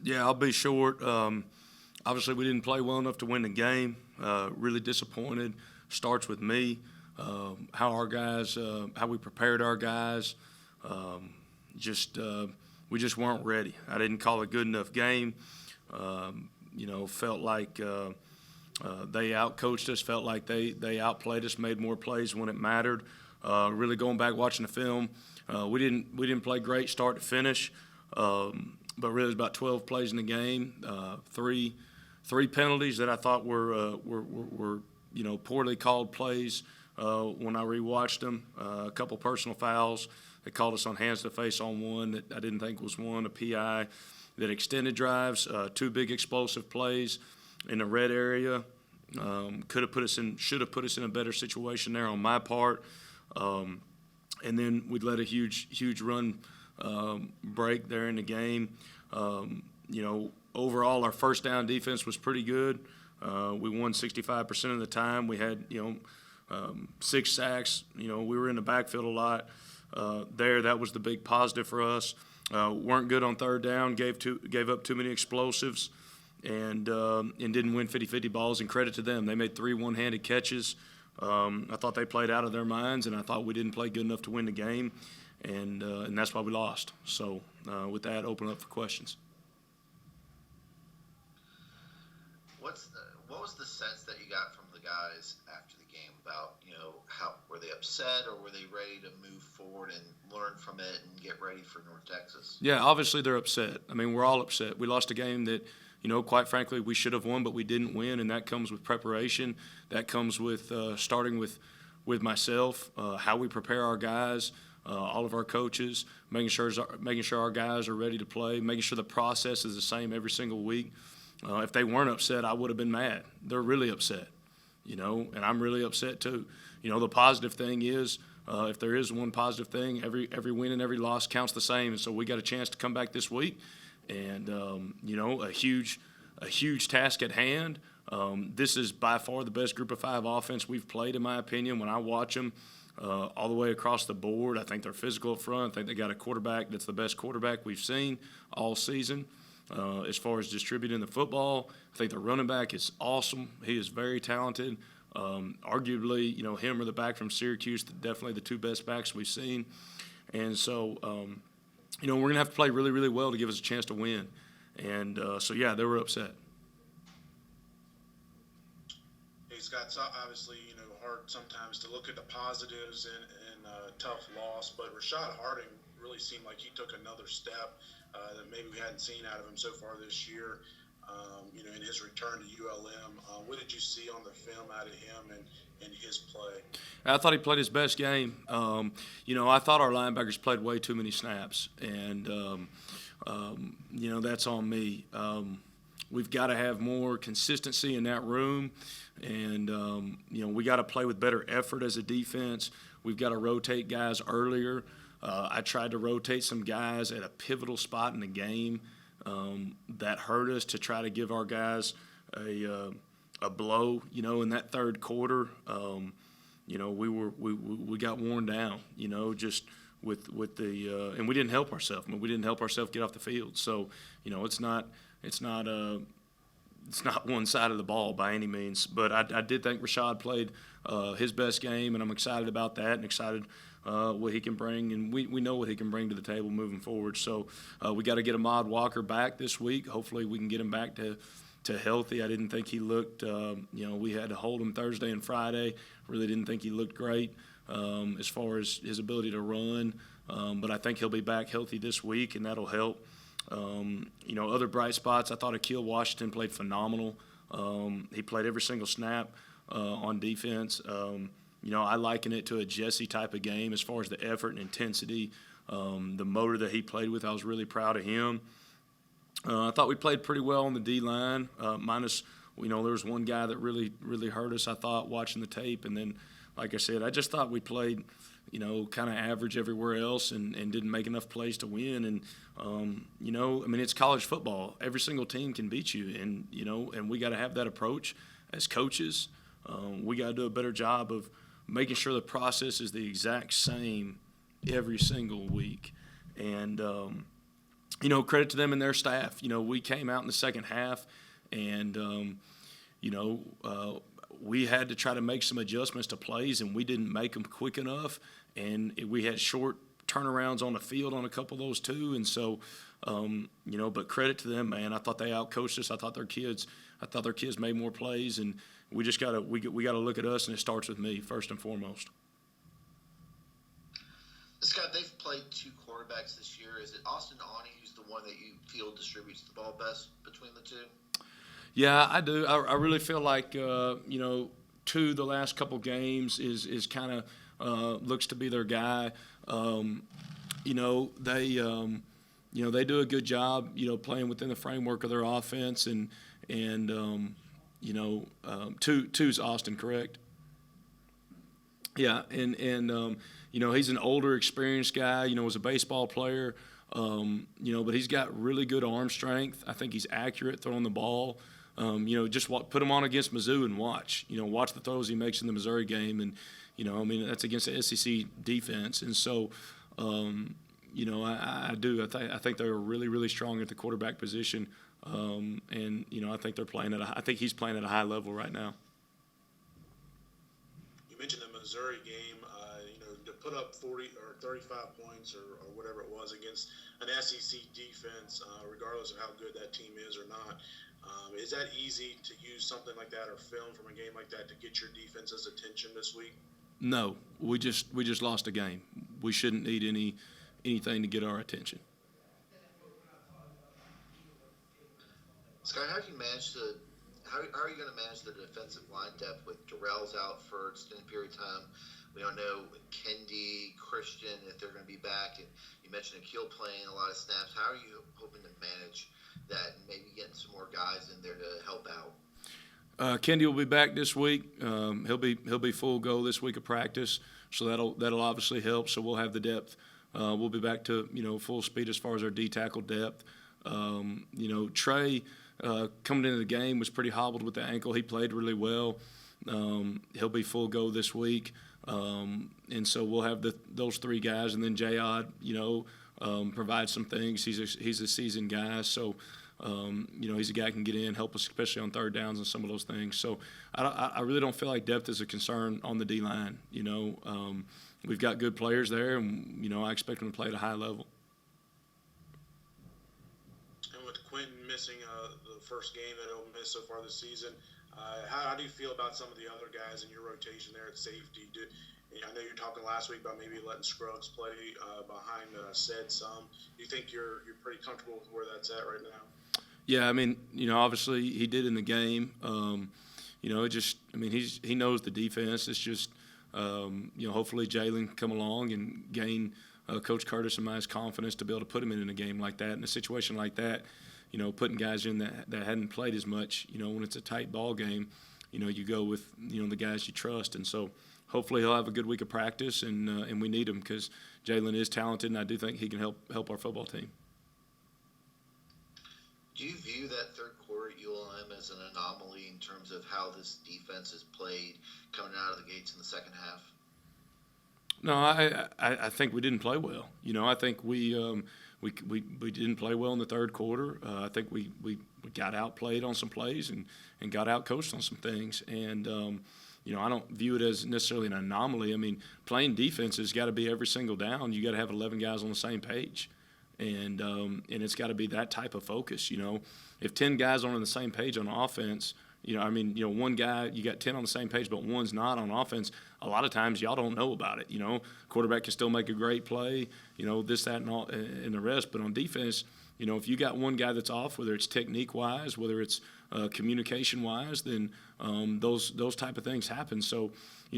Yeah, I'll be short. Obviously, we didn't play well enough to win the game. Really disappointed. Starts with me. How our guys, how we prepared our guys. Um, just we just weren't ready. I didn't call a good enough game. Felt like they outcoached us. Felt like they outplayed us. Made more plays when it mattered. Really going back watching the film, we didn't play great start to finish. But really, it was about 12 plays in the game. Three penalties that I thought were poorly called plays when I rewatched them. A couple personal fouls. They called us on hands to face on one that I didn't think was one. A PI that extended drives. Two big explosive plays in the red area. Should have put us in a better situation there on my part. And then we'd let a huge run break there in the game. Overall, our first down defense was pretty good. We won 65% of the time. We had 6 sacks. We were in the backfield a lot. That was the big positive for us. Weren't good on third down. Gave up too many explosives, and didn't win 50-50 balls. And credit to them, they made 3 one-handed catches. I thought they played out of their minds, and I thought we didn't play good enough to win the game, and that's why we lost. So with that, open up for questions. What was the sense that you got from the guys after the game about, how were they upset, or were they ready to move forward and learn from it and get ready for North Texas? Yeah, obviously they're upset. I mean, we're all upset. We lost a game that, quite frankly, we should have won, but we didn't win, and that comes with preparation. That comes with starting with myself, how we prepare our guys, all of our coaches, making sure our guys are ready to play, making sure the process is the same every single week. If they weren't upset, I would have been mad. They're really upset, and I'm really upset too. The positive thing is, if there is one positive thing, every win and every loss counts the same, and so we got a chance to come back this week, and a huge task at hand. This is by far the best Group of 5 offense we've played, in my opinion. When I watch them all the way across the board, I think they're physical up front. I think they got a quarterback that's the best quarterback we've seen all season. As far as distributing the football, I think the running back is awesome. He is very talented. Arguably, him or the back from Syracuse, definitely the 2 best backs we've seen. And so, we're going to have to play really, really well to give us a chance to win. And yeah, they were upset. Hey, Scott, it's obviously, hard sometimes to look at the positives in a tough loss, but Rashad Harding really seemed like he took another step that maybe we hadn't seen out of him so far this year, in his return to ULM. What did you see on the film out of him and his play? I thought he played his best game. I thought our linebackers played way too many snaps, and, that's on me. We've got to have more consistency in that room, and, we got to play with better effort as a defense. We've got to rotate guys earlier. I tried to rotate some guys at a pivotal spot in the game that hurt us to try to give our guys a blow. In that third quarter, we got worn down. Just with the and we didn't help ourselves. We didn't help ourselves get off the field. So it's not one side of the ball by any means. But I did think Rashad played his best game, and I'm excited about that and excited what he can bring, and we know what he can bring to the table moving forward. So we got to get Ahmad Walker back this week. Hopefully we can get him back to healthy. I didn't think he looked, we had to hold him Thursday and Friday. Really didn't think he looked great as far as his ability to run. But I think he'll be back healthy this week, and that'll help. Other bright spots, I thought Akil Washington played phenomenal. He played every single snap on defense. I liken it to a Jesse type of game as far as the effort and intensity, the motor that he played with. I was really proud of him. I thought we played pretty well on the D-line, minus, there was one guy that really, really hurt us, I thought, watching the tape. And then, like I said, I just thought we played, kind of average everywhere else and didn't make enough plays to win. And, it's college football. Every single team can beat you. And we got to have that approach as coaches. We got to do a better job of making sure the process is the exact same every single week. And, credit to them and their staff. We came out in the second half, and we had to try to make some adjustments to plays, and we didn't make them quick enough, and we had short turnarounds on the field on a couple of those too. And so, but credit to them, man. I thought they outcoached us. I thought their kids made more plays, and we just gotta look at us, and it starts with me first and foremost. Scott, they've played 2 quarterbacks this year. Is it Austin Aune who's the one that you feel distributes the ball best between the two? Yeah, I do. I really feel like the last couple games is kind of looks to be their guy. They do a good job, playing within the framework of their offense, and two's Austin, correct? Yeah, and he's an older, experienced guy. Was a baseball player. But he's got really good arm strength. I think he's accurate throwing the ball. Just put him on against Mizzou and watch. Watch the throws he makes in the Missouri game, and that's against the SEC defense. And so, I do. I think they're really, really strong at the quarterback position, and I think they're playing I think he's playing at a high level right now. You mentioned the Missouri game. To put up 40 or 35 points or whatever it was against an SEC defense, regardless of how good that team is or not. Is that easy to use something like that or film from a game like that to get your defense's attention this week? No, we just lost a game. We shouldn't need anything to get our attention. Scott, how are you going to manage the defensive line depth with Darrell's out for an extended period of time? We don't know Kendi, Christian, if they're going to be back. And you mentioned Akil playing a lot of snaps. How are you hoping to manage that and maybe getting some more guys in there to help out? Kendi will be back this week. He'll be full go this week of practice, so that'll obviously help. So we'll have the depth. We'll be back to full speed as far as our D tackle depth. Trey coming into the game was pretty hobbled with the ankle. He played really well. He'll be full go this week. And so we'll have those 3 guys, and then Jayod, provides some things. He's a seasoned guy, so he's a guy who can get in, help us, especially on third downs and some of those things. So I really don't feel like depth is a concern on the D line. We've got good players there, and I expect them to play at a high level. And with Quentin missing the first game at Ole Miss so far this season, how do you feel about some of the other guys in your rotation there at safety? I know you're talking last week about maybe letting Scruggs play behind Said some. Do you think you're pretty comfortable with where that's at right now? Yeah, obviously he did in the game. He knows the defense. It's just, hopefully Jalen can come along and gain Coach Curtis and my confidence to be able to put him in a game like that, in a situation like that. Putting guys in that hadn't played as much, when it's a tight ball game, you go with, the guys you trust. And so hopefully he'll have a good week of practice, and we need him because Jalen is talented, and I do think he can help our football team. Do you view that third quarter at ULM as an anomaly in terms of how this defense is played coming out of the gates in the second half? No, I think we didn't play well. I think we didn't play well in the third quarter. I think we got outplayed on some plays and got outcoached on some things. And, I don't view it as necessarily an anomaly. Playing defense has got to be every single down. You got to have 11 guys on the same page. And it's got to be that type of focus. If 10 guys aren't on the same page on offense, one guy, you got 10 on the same page, but one's not on offense. A lot of times y'all don't know about it. Quarterback can still make a great play, this, that, and all, and the rest. But on defense, if you got one guy that's off, whether it's technique-wise, whether it's communication-wise, then those type of things happen. So,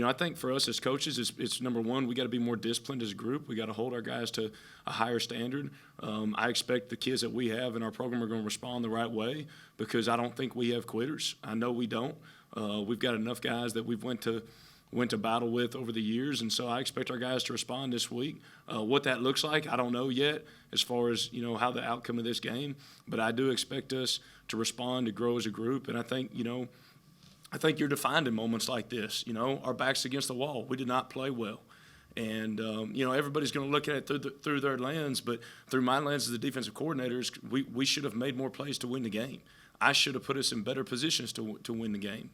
I think for us as coaches, it's number one, we got to be more disciplined as a group. We got to hold our guys to a higher standard. I expect the kids that we have in our program are going to respond the right way because I don't think we have quitters. I know we don't. We've got enough guys that we've went to battle with over the years, and so I expect our guys to respond this week. What that looks like, I don't know yet as far as, how the outcome of this game, but I do expect us to respond, to grow as a group, and I think you're defined in moments like this. Our back's against the wall. We did not play well. And, everybody's going to look at it through their lens, but through my lens as the defensive coordinators, we should have made more plays to win the game. I should have put us in better positions to win the game,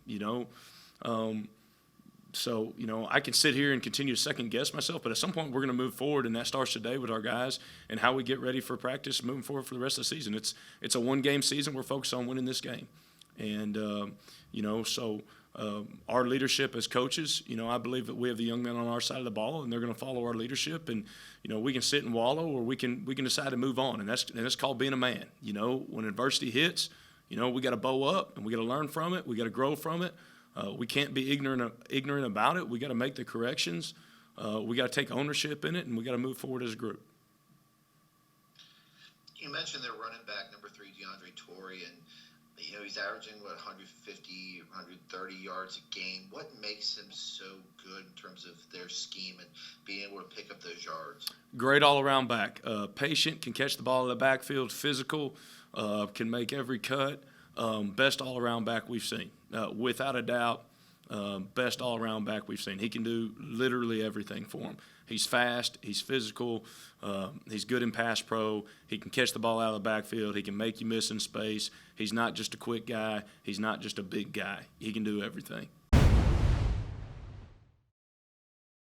So, I can sit here and continue to second-guess myself, but at some point we're going to move forward, and that starts today with our guys and how we get ready for practice moving forward for the rest of the season. It's a one-game season. We're focused on winning this game. And, our leadership as coaches, I believe that we have the young men on our side of the ball, and they're going to follow our leadership. And, we can sit and wallow, or we can decide to move on, and that's called being a man. When adversity hits, we got to bow up, and we got to learn from it. We got to grow from it. We can't be ignorant about it. We got to make the corrections. We got to take ownership in it, and we got to move forward as a group. You mentioned their running back, number 3, DeAndre Torrey, and he's averaging 150, 130 yards a game. What makes him so good in terms of their scheme and being able to pick up those yards? Great all-around back. Patient, can catch the ball in the backfield. Physical, can make every cut. Best all-around back we've seen. Without a doubt, best all-around back we've seen. He can do literally everything for him. He's fast. He's physical. He's good in pass pro. He can catch the ball out of the backfield. He can make you miss in space. He's not just a quick guy. He's not just a big guy. He can do everything.